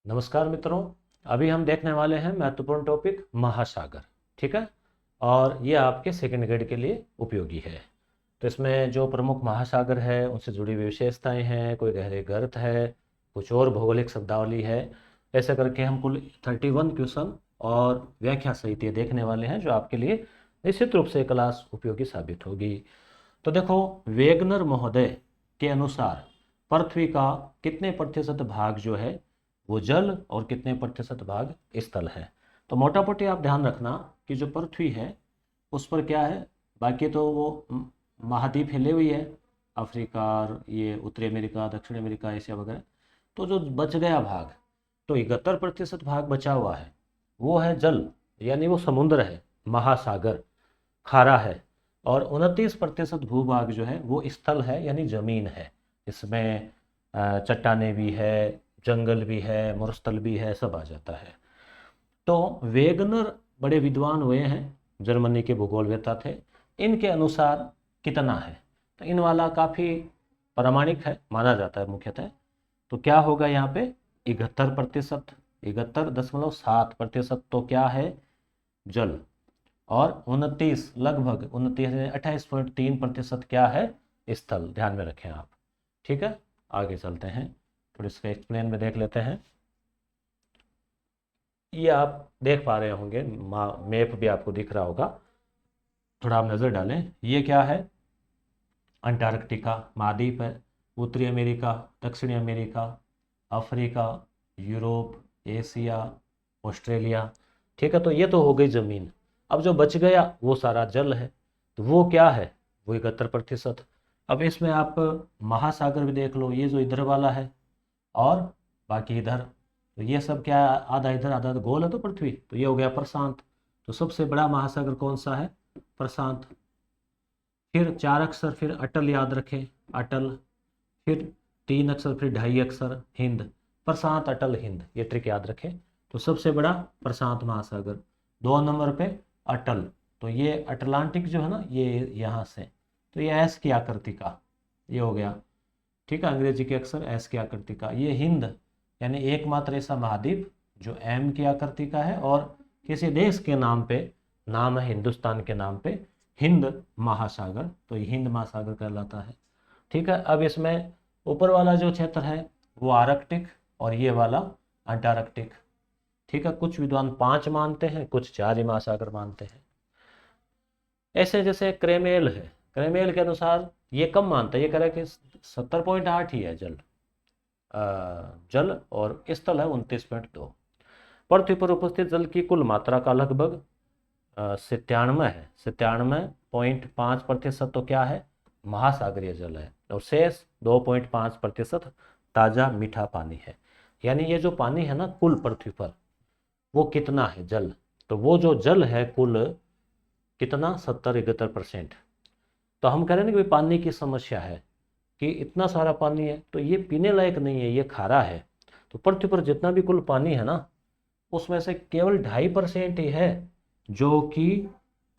नमस्कार मित्रों, अभी हम देखने वाले हैं महत्वपूर्ण टॉपिक महासागर। ठीक है, और ये आपके सेकंड ग्रेड के लिए उपयोगी है। तो इसमें जो प्रमुख महासागर है उनसे जुड़ी हुई विशेषताएं हैं, कोई गहरे गर्त है, कुछ और भौगोलिक शब्दावली है। ऐसे करके हम कुल 31 क्वेश्चन और व्याख्या सहित ये देखने वाले हैं, जो आपके लिए निश्चित रूप से क्लास उपयोगी साबित होगी। तो देखो, वेगनर महोदय के अनुसार पृथ्वी का कितने प्रतिशत भाग जो है वो जल और कितने प्रतिशत भाग स्थल है। तो मोटा मोटी आप ध्यान रखना कि जो पृथ्वी है उस पर क्या है, बाकी तो वो महाद्वीप फैले हुई है, अफ्रीका, ये उत्तरी अमेरिका, दक्षिण अमेरिका, एशिया वगैरह। तो जो बच गया भाग, तो 71% भाग बचा हुआ है, वो है जल, यानी वो समुद्र है, महासागर, खारा है। और 29% भूभाग जो है वो स्थल है, यानी जमीन है। इसमें चट्टाने भी है, जंगल भी है, मरुस्थल भी है, सब आ जाता है। तो वेगनर बड़े विद्वान हुए हैं, जर्मनी के भूगोलवेत्ता थे। इनके अनुसार कितना है, तो इन वाला काफ़ी प्रामाणिक है, माना जाता है मुख्यतः। तो क्या होगा यहाँ पे, 71%, 71.7% तो क्या है, जल। और 29, लगभग 29, 28.3% क्या है, स्थल। ध्यान में रखें आप। ठीक है, आगे चलते हैं, थोड़ा इसका एक्सप्लेन में देख लेते हैं। ये आप देख पा रहे होंगे, मैप भी आपको दिख रहा होगा, थोड़ा आप नज़र डालें। ये क्या है, अंटार्कटिका महाद्वीप है, उत्तरी अमेरिका, दक्षिणी America, Africa, Europe, Asia, Australia. ठीक है, तो ये तो हो गई ज़मीन। अब जो बच गया वो सारा जल है, तो वो क्या है, वो 71%। अब इसमें आप महासागर भी देख लो, ये जो इधर वाला है और बाकी इधर, तो ये सब क्या, आधा इधर आधा गोल है तो पृथ्वी, तो ये हो गया प्रशांत। तो सबसे बड़ा महासागर कौन सा है, प्रशांत। फिर 4 अक्षर, फिर अटल याद रखें, अटल। फिर 3 अक्षर, फिर 2.5 अक्षर, हिंद। प्रशांत, अटल, हिंद, ये ट्रिक याद रखें। तो सबसे बड़ा प्रशांत महासागर, 2 नंबर पे अटल। तो ये अटलांटिक जो है ना, ये यहाँ से, तो ये एस की आकृति का, ये हो गया। ठीक है, अंग्रेजी के अक्षर एस की आकृति का। ये हिंद, यानी एकमात्र ऐसा महाद्वीप जो एम की आकृति का है और किसी देश के नाम पे, नाम है हिंदुस्तान के नाम पे, हिंद महासागर, तो ये हिंद महासागर कहलाता है। ठीक है, अब इसमें ऊपर वाला जो क्षेत्र है वो आर्कटिक और ये वाला अंटार्कटिक। ठीक है, कुछ विद्वान 5 मानते हैं, कुछ 4 ही महासागर मानते हैं। ऐसे जैसे क्रेमेल है, क्रेमेल के अनुसार ये कम मानता है, ये कह रहा है कि 70.8 ही है जल, जल और स्थल है 29.2। पृथ्वी पर उपस्थित जल की कुल मात्रा का लगभग 97 है, 97.5% तो क्या है, महासागरीय जल है, और शेष 2.5% ताज़ा मीठा पानी है। यानी ये जो पानी है ना कुल पृथ्वी पर, वो कितना है, जल। तो वो जो जल है कुल कितना, 70-71%। तो हम कह रहे हैं ना कि पानी की समस्या है, कि इतना सारा पानी है तो ये पीने लायक नहीं है, ये खारा है। तो पृथ्वी पर जितना भी कुल पानी है ना, उसमें से केवल 2.5% ही है जो कि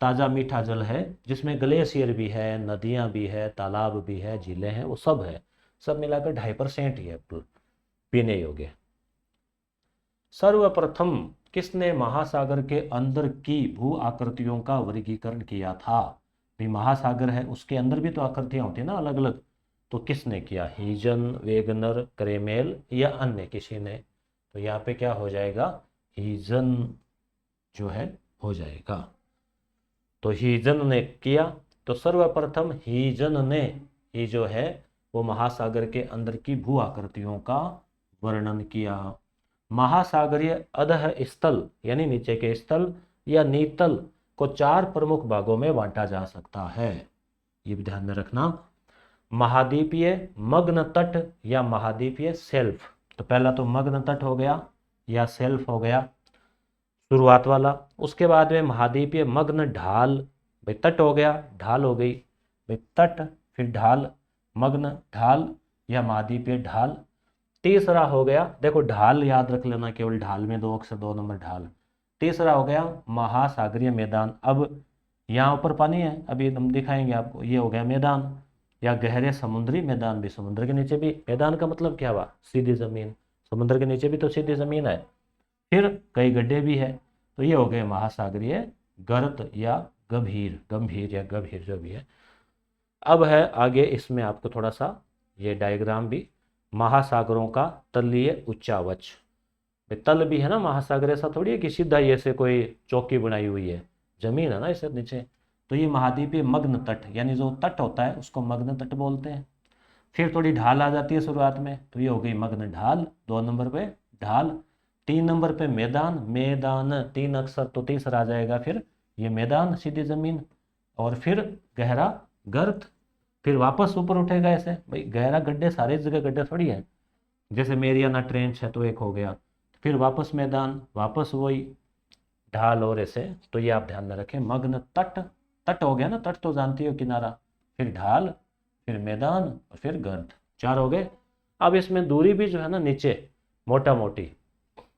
ताज़ा मीठा जल है, जिसमें ग्लेशियर भी है, नदियाँ भी है, तालाब भी है, झीलें हैं, वो सब है। सब मिलाकर 2.5% ही है पीने योग्य। सर्वप्रथम किसने महासागर के अंदर की भू आकृतियों का वर्गीकरण किया था। भी महासागर है, उसके अंदर भी तो आकृतियां होती है ना अलग अलग, तो किसने किया, हीजन, वेगनर, क्रेमेल या अन्य किसी ने। तो यहाँ पे क्या हो जाएगा, हीजन जो है हो जाएगा। तो हीजन ने किया। तो सर्वप्रथम हीजन ने ही जो है वो महासागर के अंदर की भू आकृतियों का वर्णन किया। महासागरीय अधः स्थल, यानी नीचे के स्थल या नीतल को 4 प्रमुख भागों में बांटा जा सकता है, ये भी ध्यान में रखना। महाद्वीपीय मग्न तट या महाद्वीपीय सेल्फ। तो पहला तो मग्न तट हो गया या सेल्फ हो गया, शुरुआत वाला। उसके बाद में महाद्वीपीय मग्न ढाल, भाई तट हो गया, ढाल हो गई, भाई तट, फिर ढाल, मग्न ढाल या महाद्वीपीय ढाल। तीसरा हो गया, देखो ढाल याद रख लेना, केवल ढाल में 2 अक्षर, 2 नंबर ढाल। तीसरा हो गया महासागरीय मैदान। अब यहाँ ऊपर पानी है, अभी हम दिखाएंगे आपको, ये हो गया मैदान। या गहरे समुद्री मैदान भी, समुद्र के नीचे भी। मैदान का मतलब क्या हुआ, सीधी जमीन, समुद्र के नीचे भी तो सीधी ज़मीन है, फिर कई गड्ढे भी है। तो ये हो गए महासागरीय गर्त या गंभीर, गंभीर या गंभीर जो भी है। अब है आगे इसमें आपको थोड़ा सा ये डायग्राम भी, महासागरों का तलीय उच्चावच। तल भी है ना, महासागर ऐसा थोड़ी है कि सीधा ही ऐसे कोई चौकी बनाई हुई है, जमीन है ना इसे नीचे। तो ये महाद्वीपीय मग्न तट, यानी जो तट होता है उसको मग्न तट बोलते हैं। फिर थोड़ी ढाल आ जाती है शुरुआत में, तो ये हो गई मग्न ढाल, 2 नंबर पे ढाल। 3 नंबर पे मैदान, मैदान 3 अक्षर तो तीसरा आ जाएगा, फिर ये मैदान सीधी जमीन। और फिर गहरा गर्त, फिर वापस ऊपर उठेगा ऐसे, भाई गहरा गड्ढे सारे जगह गड्ढे थोड़ी है, जैसे मेरियाना ट्रेंच है तो एक हो गया, फिर वापस मैदान, वापस वही ढाल और ऐसे। तो ये आप ध्यान में रखें, मग्न तट, तट हो गया ना, तट तो जानती हो किनारा, फिर ढाल, फिर मैदान और फिर गर्द, 4 हो गए। अब इसमें दूरी भी जो है ना नीचे मोटा मोटी,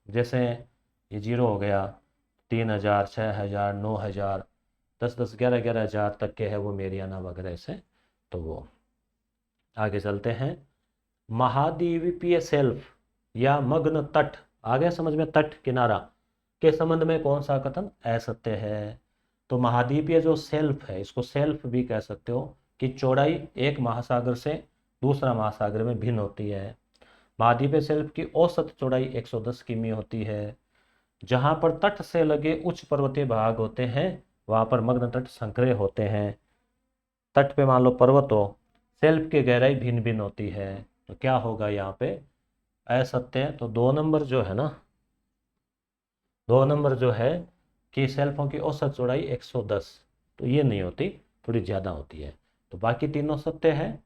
जैसे ये 0 हो गया, 3000, 6000, 9000, 10-10, 11-11 हज़ार तक के है वो मेरियाना वगैरह से। तो वो आगे चलते हैं। महाद्वीपीय सेल्फ या मग्न तट, आ गया समझ में, तट किनारा के संबंध में कौन सा कथन असत्य है? तो महाद्वीपीय जो सेल्फ है, इसको सेल्फ भी कह सकते हो, कि चौड़ाई एक महासागर से दूसरा महासागर में भिन्न होती है। महाद्वीपीय सेल्फ की औसत चौड़ाई 110 किमी होती है। जहां पर तट से लगे उच्च पर्वतीय भाग होते हैं वहां पर मग्न तट संकरे होते हैं। तट पे मान लो पर्वत हो, सेल्फ की गहराई भिन्न भिन्न होती है, तो क्या होगा यहाँ पे असत्य। तो 2 नंबर जो है ना, 2 नंबर जो है कि सेल्फों की औसत चौड़ाई 110, तो ये नहीं होती, थोड़ी ज़्यादा होती है। तो बाकी तीनों सत्य है।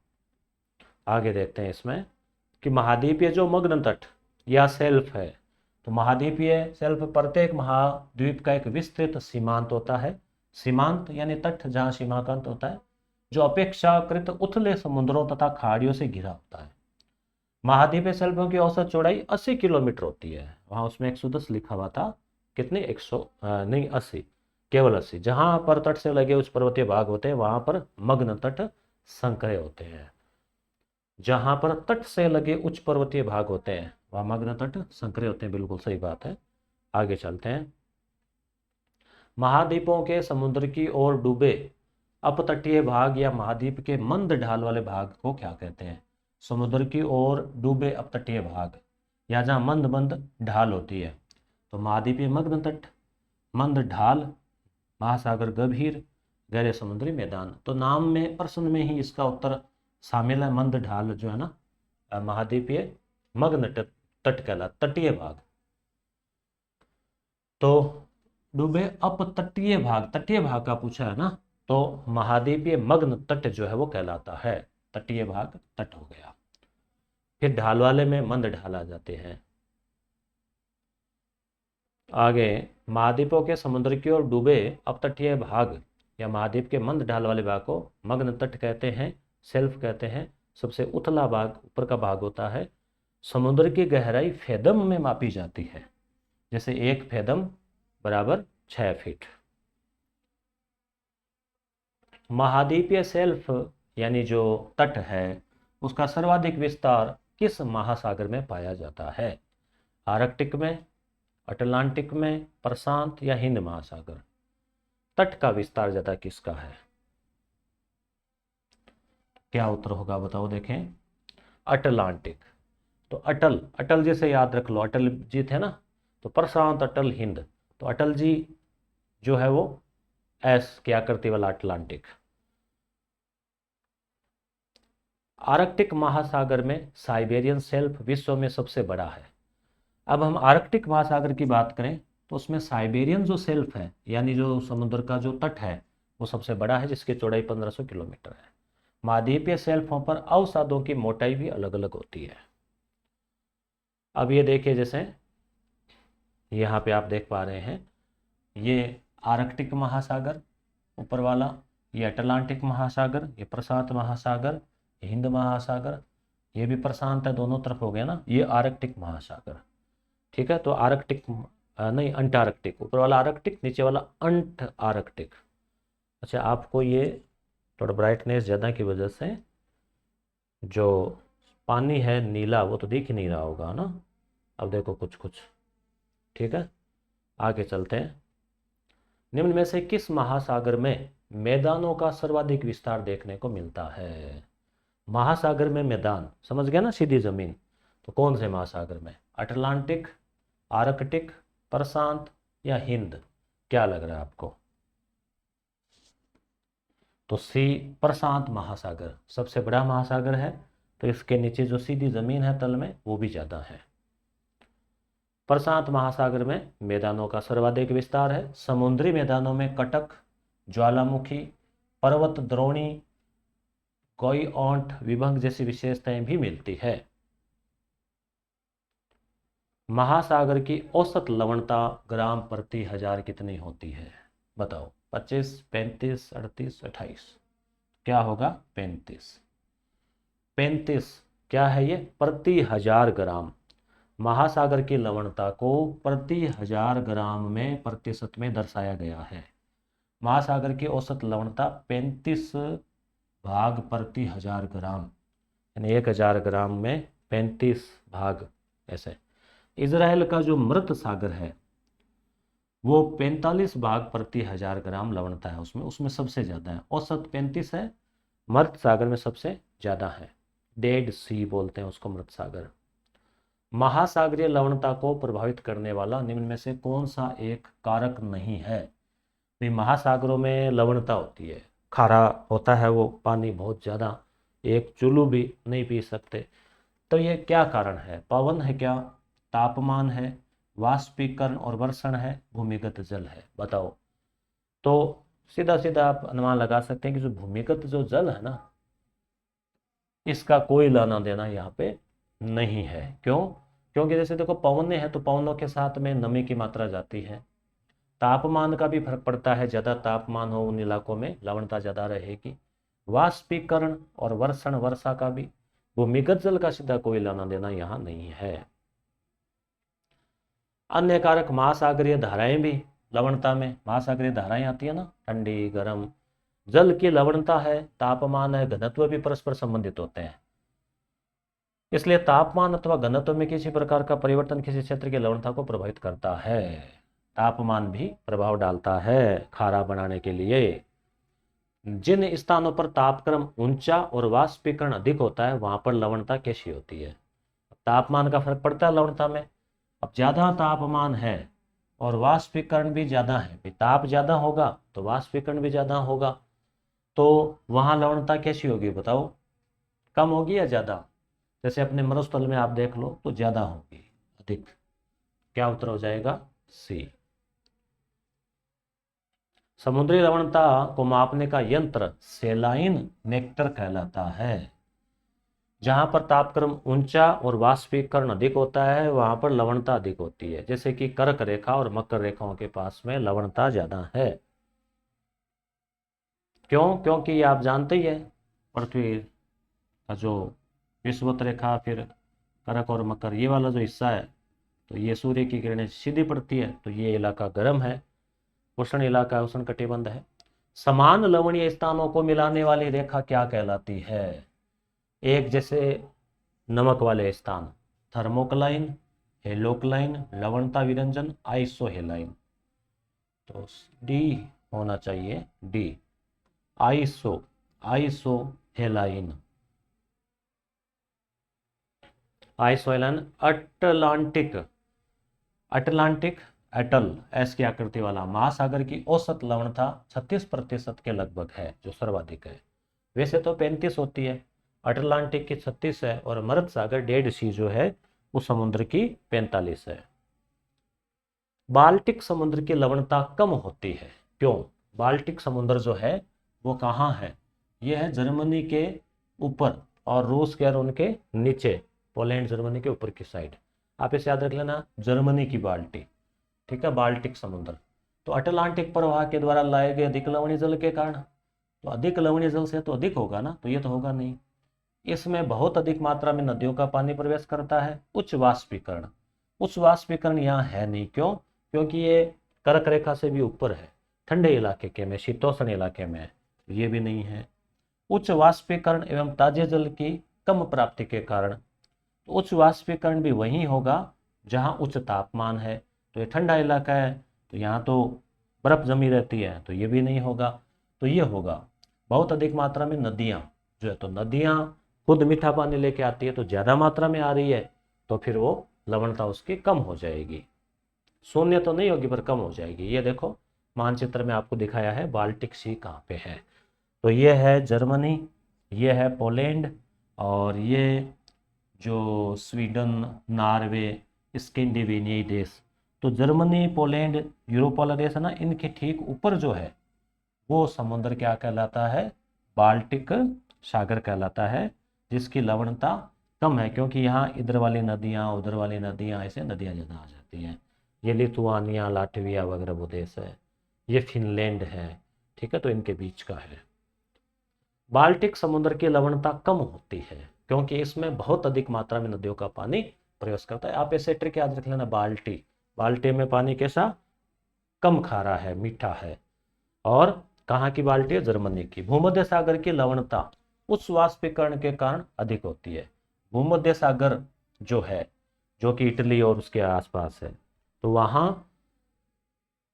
आगे देखते हैं इसमें कि महाद्वीपीय जो मग्न तट या सेल्फ है, तो महाद्वीपीय सेल्फ प्रत्येक महाद्वीप का एक विस्तृत सीमांत होता है। सीमांत यानी तट जहाँ सीमांत होता है, जो अपेक्षाकृत उथले समुद्रों तथा खाड़ियों से घिरा होता है। महाद्वीपीय सेल्फों की औसत चौड़ाई 80 किलोमीटर होती है। वहाँ उसमें 110 लिखा हुआ था, कितने 100 नहीं 80, केवल 80। जहाँ पर तट से लगे उच्च पर्वतीय भाग होते हैं वहाँ पर मग्न तट संकरे होते हैं। जहाँ पर तट से लगे उच्च पर्वतीय भाग होते हैं वहाँ मग्न तट संकरे होते हैं, बिल्कुल सही बात है। आगे चलते हैं। महाद्वीपों के समुद्र की ओर डूबे अपतटीय भाग या महाद्वीप के मंद ढाल वाले भाग को क्या कहते हैं? समुद्र की ओर डूबे अपतटीय भाग या जहाँ मंद मंद ढाल होती है, तो महाद्वीपीय मग्न तट, मंद ढाल महासागर गंभीर, गहरे समुद्री मैदान। तो नाम में, प्रश्न में ही इसका उत्तर शामिल है। मंद ढाल जो है ना महाद्वीपीय मग्न तट कहला, तटीय भाग। तो डूबे अपतटीय भाग, तटीय भाग का पूछा है ना, तो महाद्वीपीय मग्न तट जो है वो कहलाता है, तटीय भाग तट हो गया। फिर ढाल वाले में मंद ढाल आ जाते हैं। आगे महाद्वीपों के समुद्र की ओर डूबे अपतटीय भाग या महाद्वीप के मंद ढाल वाले भाग को मग्न तट कहते हैं, सेल्फ कहते हैं। सबसे उथला भाग ऊपर का भाग होता है। समुद्र की गहराई फेदम में मापी जाती है, जैसे 1 फेदम बराबर 6 फीट। महाद्वीपीय सेल्फ यानी जो तट है उसका सर्वाधिक विस्तार किस महासागर में पाया जाता है? आर्कटिक में, अटलांटिक में, प्रशांत या हिंद महासागर? तट का विस्तार ज्यादा किसका है? क्या उत्तर होगा बताओ, देखें। अटलांटिक। तो अटल, अटल जी से याद रख लो, अटल जी थे ना, तो प्रशांत, अटल, हिंद। तो अटल जी जो है वो एस की आकृति वाला अटलांटिक। आर्कटिक महासागर में साइबेरियन सेल्फ विश्व में सबसे बड़ा है। अब हम आर्कटिक महासागर की बात करें तो उसमें साइबेरियन जो सेल्फ है, यानी जो समुद्र का जो तट है, वो सबसे बड़ा है, जिसकी चौड़ाई 1500 किलोमीटर है। महाद्वीपीय सेल्फों पर अवसादों की मोटाई भी अलग अलग होती है। अब ये देखिए, जैसे यहाँ पे आप देख पा रहे हैं, ये आर्कटिक महासागर ऊपर वाला, ये अटलांटिक महासागर, ये प्रशांत महासागर, ये हिंद महासागर, ये भी प्रशांत है, दोनों तरफ हो गया ना, ये आर्कटिक महासागर। ठीक है, तो आर्कटिक नहीं, अंटार्कटिक, ऊपर वाला आर्कटिक, नीचे वाला अंट आर्कटिक। अच्छा, आपको ये थोड़ा ब्राइटनेस ज़्यादा की वजह से जो पानी है नीला वो तो दिख नहीं रहा होगा ना, अब देखो कुछ कुछ, ठीक है। आगे चलते हैं। निम्न में से किस महासागर में मैदानों का सर्वाधिक विस्तार देखने को मिलता है? महासागर में मैदान, समझ गया ना, सीधी जमीन। तो कौन से महासागर में? अटलांटिक, आर्कटिक, प्रशांत या हिंद? क्या लग रहा है आपको? तो सी, प्रशांत महासागर सबसे बड़ा महासागर है, तो इसके नीचे जो सीधी जमीन है तल में, वो भी ज्यादा है। प्रशांत महासागर में मैदानों का सर्वाधिक विस्तार है। समुद्री मैदानों में कटक, ज्वालामुखी, पर्वत द्रोणी, कोई ओंठ, विभंग जैसी विशेषताएं भी मिलती है। महासागर की औसत लवणता ग्राम प्रति हजार कितनी होती है? बताओ। 25, 35, 38, 28? क्या होगा? 35। 35 क्या है ये? प्रति हजार ग्राम। महासागर की लवणता को प्रति हजार ग्राम में प्रतिशत में दर्शाया गया है। महासागर की औसत लवणता 35 भाग प्रति हजार ग्राम, यानी 1000 ग्राम में 35 भाग ऐसे। इजराइल का जो मृत सागर है वो 45 भाग प्रति हजार ग्राम लवणता है उसमें, उसमें सबसे ज्यादा है। औसत 35 है, मृत सागर में सबसे ज्यादा है। डेड सी बोलते हैं उसको, मृत सागर। महासागरीय लवणता को प्रभावित करने वाला निम्न में से कौन सा एक कारक नहीं है? भाई महासागरों में लवणता होती है, खारा होता है वो पानी बहुत ज़्यादा, एक चुल्लू भी नहीं पी सकते। तो ये क्या कारण है? पवन है क्या, तापमान है, वाष्पीकरण और वर्षण है, भूमिगत जल है? बताओ। तो सीधा सीधा आप अनुमान लगा सकते हैं कि जो भूमिगत जो जल है ना, इसका कोई लेना देना यहाँ पे नहीं है। क्यों? क्योंकि जैसे देखो पवने हैं तो पवनों के साथ में नमी की मात्रा जाती है, तापमान का भी फर्क पड़ता है, ज़्यादा तापमान हो उन इलाकों में लवणता ज़्यादा रहेगी, वाष्पीकरण और वर्षण वर्षा का भी। भूमिगत जल का सीधा कोई लेना देना यहाँ नहीं है। अन्य कारक महासागरीय धाराएं भी लवणता में, महासागरीय धाराएं आती है ना, ठंडी गर्म, जल की लवणता है, तापमान है, घनत्व भी परस्पर संबंधित होते हैं। इसलिए तापमान अथवा घनत्व में किसी प्रकार का परिवर्तन किसी क्षेत्र की लवणता को प्रभावित करता है। तापमान भी प्रभाव डालता है खारा बनाने के लिए। जिन स्थानों पर तापक्रम ऊंचा और वाष्पीकरण अधिक होता है वहां पर लवणता कैसी होती है? तापमान का फर्क पड़ता है लवणता में। अब ज्यादा तापमान है और वाष्पीकरण भी ज्यादा है, ताप ज्यादा होगा तो वाष्पीकरण भी ज्यादा होगा, तो वहां लवणता कैसी होगी बताओ? कम होगी या ज्यादा? जैसे अपने मरुस्थल में आप देख लो तो ज्यादा होगी, अधिक। क्या उत्तर हो जाएगा? सी। समुद्री लवणता को मापने का यंत्र सेलाइन नेक्टर कहलाता है। जहां पर तापक्रम ऊंचा और वाष्पीकरण अधिक होता है वहां पर लवणता अधिक होती है। जैसे कि कर्क रेखा और मकर रेखाओं के पास में लवणता ज्यादा है। क्यों? क्योंकि ये आप जानते ही है, पृथ्वी का जो विषुवत रेखा, फिर कर्क और मकर, ये वाला जो हिस्सा है, तो ये सूर्य की किरणें सीधी पड़ती है, तो ये इलाका गर्म है, उष्ण इलाका, उष्ण कटिबंध है। समान लवणीय स्थानों को मिलाने वाली रेखा क्या कहलाती है? एक जैसे नमक वाले स्थान, थर्मोक्लाइन, हेलोक्लाइन, लवणता विरंजन, आइसोहेलाइन। तो डी होना चाहिए, डी, आइसोहेलाइन। आइसोहेलाइन। अटलांटिक, अटलांटिक एटल, एस की आकृति वाला महासागर की औसत लवणता 36% के लगभग है, जो सर्वाधिक है। वैसे तो 35 होती है, अटलांटिक की 36 है, और मृत सागर डेड सी जो है उस समुद्र की 45 है। बाल्टिक समुद्र की लवणता कम होती है, क्यों? बाल्टिक समुद्र जो है वो कहाँ है? यह है जर्मनी के ऊपर और रूस के और उनके नीचे, पोलैंड जर्मनी के ऊपर की साइड। आप इसे याद रख लेना, जर्मनी की बाल्टी, ठीक है, बाल्टिक समुद्र। तो अटलांटिक प्रवाह के द्वारा लाए गए अधिक लवणीय जल के कारण, तो अधिक लवणीय जल से तो अधिक होगा ना, तो ये तो होगा नहीं। इसमें बहुत अधिक मात्रा में नदियों का पानी प्रवेश करता है। उच्च वाष्पीकरण, उच्च वाष्पीकरण यहाँ है नहीं। क्यों? क्योंकि ये कर्क रेखा से भी ऊपर है, ठंडे इलाके के में, शीतोष्ण इलाके में है, ये भी नहीं है। उच्च वाष्पीकरण एवं ताजे जल की कम प्राप्ति के कारण, तो उच्च वाष्पीकरण भी वहीं होगा जहाँ उच्च तापमान है, तो ये ठंडा इलाका है, तो यहाँ तो बर्फ जमी रहती है, तो ये भी नहीं होगा। तो ये होगा बहुत अधिक मात्रा में नदियाँ जो है, तो नदियाँ खुद मीठा पानी लेके आती है, तो ज़्यादा मात्रा में आ रही है, तो फिर वो लवणता उसकी कम हो जाएगी। शून्य तो नहीं होगी पर कम हो जाएगी। ये देखो मानचित्र में आपको दिखाया है बाल्टिक सी कहाँ पे है। तो ये है जर्मनी, ये है पोलैंड, और ये जो स्वीडन, नॉर्वे, स्कैंडिनेवियन देश। तो जर्मनी, पोलैंड, यूरोप वाला देश है ना, इनके ठीक ऊपर जो है वो समुद्र क्या कहलाता है, बाल्टिक सागर कहलाता है, जिसकी लवणता कम है, क्योंकि यहाँ इधर वाली नदियाँ, उधर वाली नदियाँ, ऐसे नदियाँ ज़्यादा आ जाती हैं। ये लिथुआनिया, लाटविया वगैरह वो देश है, ये फिनलैंड है, ठीक है, तो इनके बीच का है। बाल्टिक समुद्र की लवणता कम होती है क्योंकि इसमें बहुत अधिक मात्रा में नदियों का पानी प्रवेश करता है। आप ऐसे ट्रिक याद रख लेना, बाल्टी, बाल्टी में पानी कैसा, कम खारा है, मीठा है। और कहाँ की बाल्टी है, जर्मनी की। भूमध्य सागर की लवणता उस वाष्पीकरण के कारण अधिक होती है। भूमध्य सागर जो है, जो कि इटली और उसके आसपास है, तो वहाँ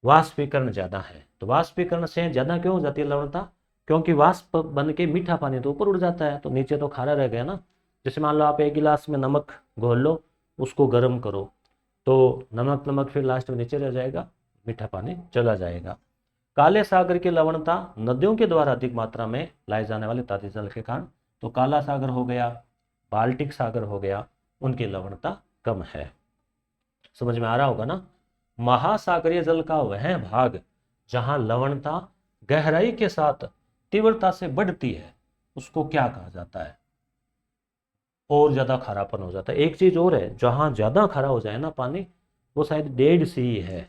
वाष्पीकरण ज़्यादा है। तो वाष्पीकरण से ज़्यादा क्यों हो जाती है लवणता, क्योंकि वाष्प बन के मीठा पानी तो ऊपर उड़ जाता है, तो नीचे तो खारा रह गया ना। जैसे मान लो आप एक गिलास में नमक घोल लो, उसको गर्म करो, तो नमक नमक फिर लास्ट में नीचे रह जाएगा, मीठा पानी चला जाएगा। काले सागर की लवणता नदियों के द्वारा अधिक मात्रा में लाए जाने वाले ताज़े जल के कारण, तो काला सागर हो गया, बाल्टिक सागर हो गया, उनकी लवणता कम है। समझ में आ रहा होगा ना। महासागरीय जल का वह भाग जहां लवणता गहराई के साथ तीव्रता से बढ़ती है, उसको क्या कहा जाता है, और ज्यादा खारापन हो जाता है। एक चीज और है, जहां ज्यादा खारा हो जाए ना पानी, वो शायद डेड सी है।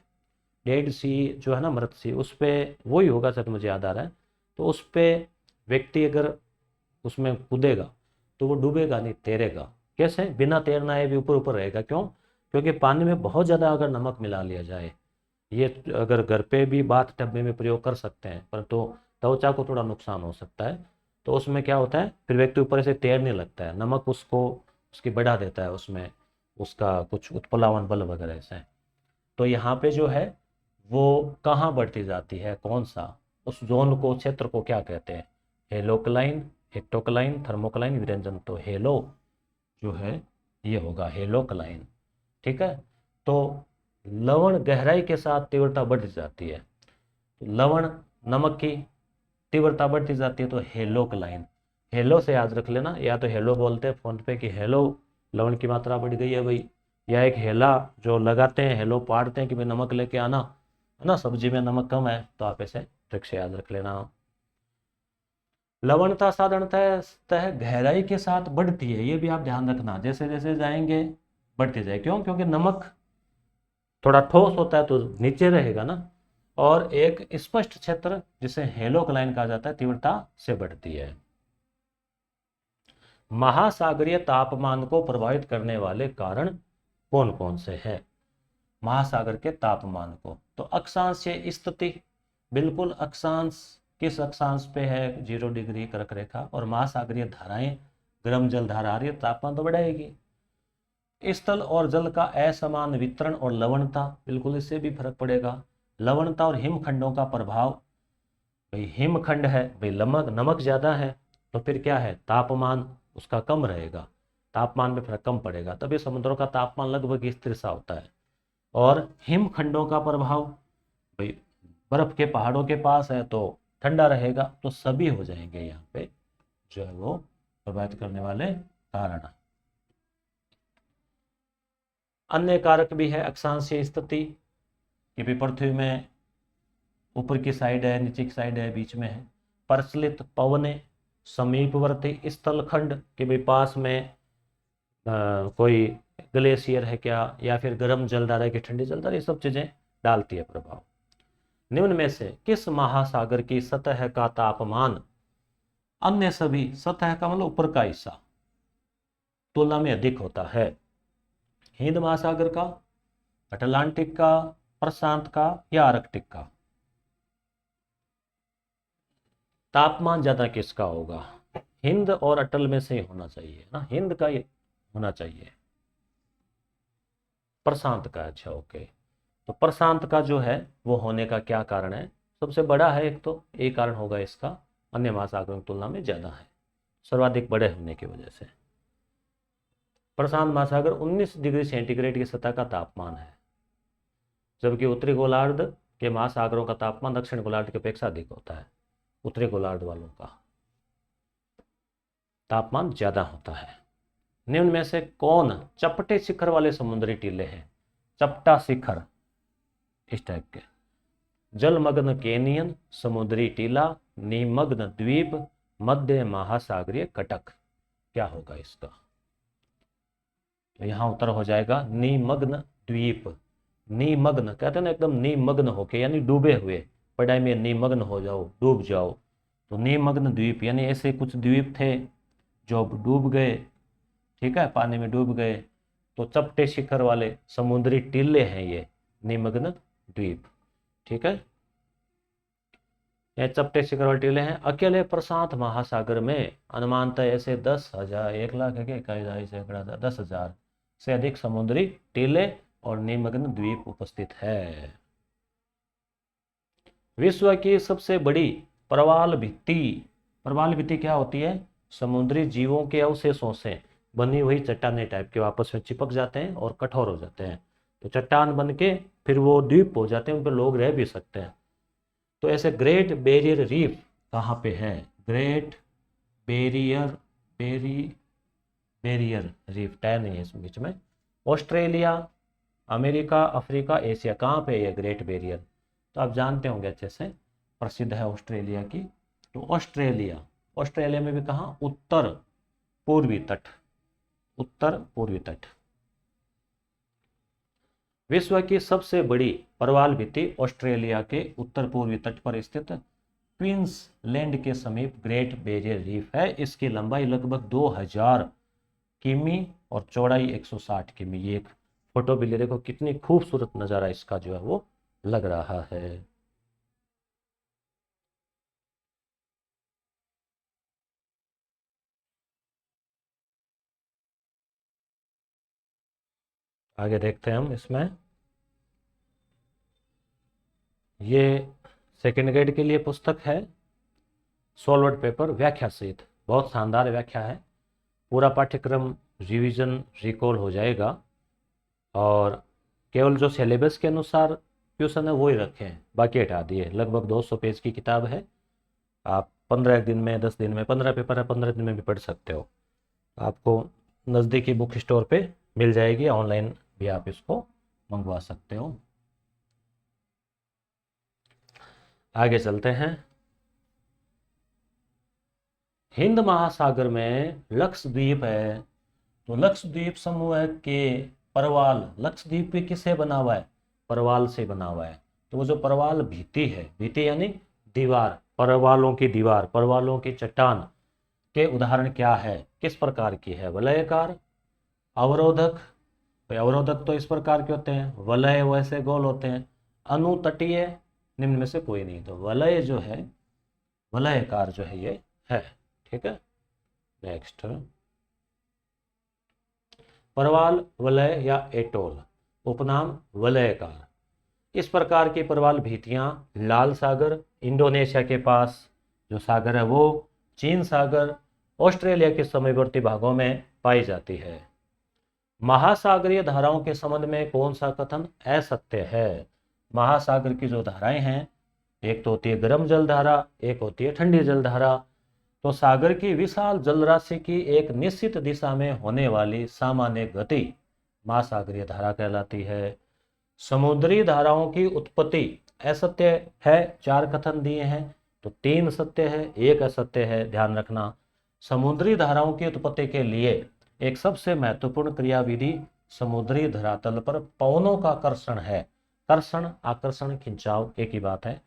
डेड सी जो है ना, मृत सी, उस पर वही होगा शायद, मुझे याद आ रहा है। तो उस पर व्यक्ति अगर उसमें कूदेगा तो वो डूबेगा नहीं, तैरेगा। कैसे, बिना तैरना है भी ऊपर ऊपर रहेगा। क्यों, क्योंकि पानी में बहुत ज़्यादा अगर नमक मिला लिया जाए, ये अगर घर पे भी बाथ टब में प्रयोग कर सकते हैं, पर तो त्वचा को थोड़ा नुकसान हो सकता है। तो उसमें क्या होता है, फिर व्यक्ति ऊपर से तैरने लगता है, नमक उसको उसकी बढ़ा देता है, उसमें उसका कुछ उत्प्लावन बल वगैरह से। तो यहाँ पे जो है वो कहाँ बढ़ती जाती है, कौन सा, उस जोन को, क्षेत्र को क्या कहते हैं, हेलोक्लाइन, हेक्टोक्लाइन, थर्मोक्लाइन, विरंजन। तो हेलो जो है ये होगा हेलोक्लाइन, ठीक है। तो लवण गहराई के साथ तीव्रता बढ़ जाती है, लवण नमक की तीव्रता बढ़ती जाती है, तो हेलोक्लाइन। हेलो से याद रख लेना, या तो हेलो बोलते हैं फोन पे कि हेलो लवण की मात्रा बढ़ गई है भाई, या एक हेला जो लगाते हैं, हेलो पाड़ते हैं कि भाई नमक लेके आना, है ना, सब्जी में नमक कम है, तो आप ऐसे ट्रिक से याद रख लेना। लवणता साधारणतः गहराई के साथ बढ़ती है, ये भी आप ध्यान रखना, जैसे जैसे जाएंगे बढ़ती जाए। क्यों, क्योंकि नमक थोड़ा ठोस होता है तो नीचे रहेगा ना, और एक स्पष्ट क्षेत्र जिसे हेलोक्लाइन कहा जाता है तीव्रता से बढ़ती है। महासागरीय तापमान को प्रभावित करने वाले कारण कौन कौन से हैं, महासागर के तापमान को, तो अक्षांशीय स्थिति, बिल्कुल अक्षांश, किस अक्षांश पे है, 0 डिग्री कर्क रेखा, और महासागरीय धाराएं, गर्म जल धारा आ रही है, तापमान तो बढ़ाएगी। स्थल और जल का असमान वितरण और लवणता, बिल्कुल इससे भी फर्क पड़ेगा। लवणता और हिमखंडों का प्रभाव, भाई हिमखंड है, भाई नमक ज्यादा है, तो फिर क्या है, तापमान उसका कम रहेगा, तापमान में फर्क कम पड़ेगा, तभी समुद्रों का तापमान लगभग स्थिर सा होता है। और हिमखंडों का प्रभाव, भाई बर्फ के पहाड़ों के पास है तो ठंडा रहेगा, तो सभी हो जाएंगे यहाँ पे जो है वो प्रभावित करने वाले कारण। अन्य कारक भी है अक्षांशीय स्थिति, कि भी पृथ्वी में ऊपर की साइड है, नीचे की साइड है, बीच में है। प्रचलित पवने, समीपवर्ती स्थलखंड के भी पास में कोई ग्लेशियर है क्या, या फिर गर्म जलधारा है कि ठंडी जलधारा, ये सब चीजें डालती है प्रभाव। निम्न में से किस महासागर की सतह का तापमान अन्य सभी, सतह का मतलब ऊपर का हिस्सा, तुलना में अधिक होता है, हिंद महासागर का, अटलांटिक का, प्रशांत का, या आर्कटिक का। तापमान ज्यादा किसका होगा, हिंद और अटल में से होना चाहिए ना, हिंद का ये होना चाहिए। प्रशांत का, अच्छा ओके। तो प्रशांत का जो है वो होने का क्या कारण है? सबसे बड़ा है एक, तो एक कारण होगा इसका, अन्य महासागरों की तुलना में ज़्यादा है, सर्वाधिक बड़े होने की वजह से। प्रशांत महासागर 19 डिग्री सेंटीग्रेड की सतह का तापमान है, जबकि उत्तरी गोलार्ध के महासागरों का तापमान दक्षिण गोलार्ध की अपेक्षा अधिक होता है। उत्तरी गोलार्ध वालों का तापमान ज़्यादा होता है। निम्न में से कौन चपटे शिखर वाले समुद्री टीले हैं? चपटा शिखर इस टाइप के, जलमग्न कैनियन, समुद्री टीला, निमग्न द्वीप, मध्य महासागरीय कटक, क्या होगा इसका? तो यहाँ उत्तर हो जाएगा निमग्न द्वीप। निमग्न कहते हैं ना, एकदम निमग्न होके, यानी डूबे हुए, पढ़ाई में निमग्न हो जाओ, डूब जाओ। तो निमग्न द्वीप यानी ऐसे कुछ द्वीप थे जो डूब गए, ठीक है, पानी में डूब गए। तो चपटे शिखर वाले समुद्री टीले हैं ये निमग्न द्वीप, ठीक है। ये चपटे शिखर वाले टीले हैं। अकेले प्रशांत महासागर में अनुमानतः ऐसे 10,000, 1,00,000 है, 10,000 से अधिक समुद्री टीले और निमग्न द्वीप उपस्थित है। विश्व की सबसे बड़ी प्रवाल भित्ति क्या होती है? समुद्री जीवों के अवशेषों से बनी हुई चट्टाने टाइप के आपस में चिपक जाते हैं और कठोर हो जाते हैं, तो चट्टान बन के फिर वो द्वीप हो जाते हैं, उन पर लोग रह भी सकते हैं। तो ऐसे ग्रेट बैरियर रीफ कहाँ पे है? ग्रेट बैरियर रीफ, टायर नहीं है इस बीच में। ऑस्ट्रेलिया, अमेरिका, अफ्रीका, एशिया, कहाँ पे है ये ग्रेट बैरियर? तो आप जानते होंगे अच्छे से, प्रसिद्ध है ऑस्ट्रेलिया की। तो ऑस्ट्रेलिया में भी कहाँ? उत्तर पूर्वी तट। विश्व की सबसे बड़ी प्रवाल भित्ति ऑस्ट्रेलिया के उत्तर पूर्वी तट पर स्थित क्वींसलैंड के समीप ग्रेट बैरियर रीफ है। इसकी लंबाई लगभग 2000 किमी और चौड़ाई 160 किमी। ये एक फोटो भी ले, देखो कितनी खूबसूरत नज़ारा इसका जो है वो लग रहा है। आगे देखते हैं हम इसमें। ये सेकेंड ग्रेड के लिए पुस्तक है, सॉल्वर्ड पेपर व्याख्या सहित, बहुत शानदार व्याख्या है। पूरा पाठ्यक्रम रिवीजन रिकॉल हो जाएगा, और केवल जो सिलेबस के अनुसार क्वेश्चन है वो ही रखे हैं, बाकी हटा दिए। लगभग 200 पेज की किताब है, आप 15 दिन में, 10 दिन में, 15 पेपर है, 15 दिन में भी पढ़ सकते हो। आपको नज़दीकी बुक स्टोर पे मिल जाएगी, ऑनलाइन भी आप इसको मंगवा सकते हो। आगे चलते हैं। हिंद महासागर में लक्षद्वीप है, तो लक्षद्वीप समूह के परवाल, लक्षद्वीप पे किससे बना हुआ है? परवाल से बना हुआ है। तो वो जो परवाल भित्ति है, भित्ति यानी दीवार, परवालों की दीवार, परवालों की चट्टान के उदाहरण क्या है? किस प्रकार की है? वलयाकार, अवरोधक, अवरोधक तो इस प्रकार के होते हैं, वलय वैसे गोल होते हैं, अनुतटीय, निम्न में से कोई नहीं। तो वलय जो है, वलयाकार जो है ये है, ठीक है। नेक्स्ट, परवाल वलय या एटोल, उपनाम वलयाकार। इस प्रकार की परवाल भित्तियां लाल सागर, इंडोनेशिया के पास जो सागर है वो, चीन सागर, ऑस्ट्रेलिया के समीपवर्ती भागों में पाई जाती है। महासागरीय धाराओं के संबंध में कौन सा कथन असत्य है? महासागर की जो धाराएं हैं, एक तो होती है गर्म जल धारा, एक होती है ठंडी जल धारा। तो सागर की विशाल जलराशि की एक निश्चित दिशा में होने वाली सामान्य गति महासागरीय धारा कहलाती है। समुद्री धाराओं की उत्पत्ति असत्य है, 4 कथन दिए हैं, तो 3 सत्य है, 1 असत्य है, ध्यान रखना। समुद्री धाराओं की उत्पत्ति के लिए एक सबसे महत्वपूर्ण क्रियाविधि समुद्री धरातल पर पवनों का कर्षण है। कर्षण, आकर्षण, खिंचाव एक ही बात है।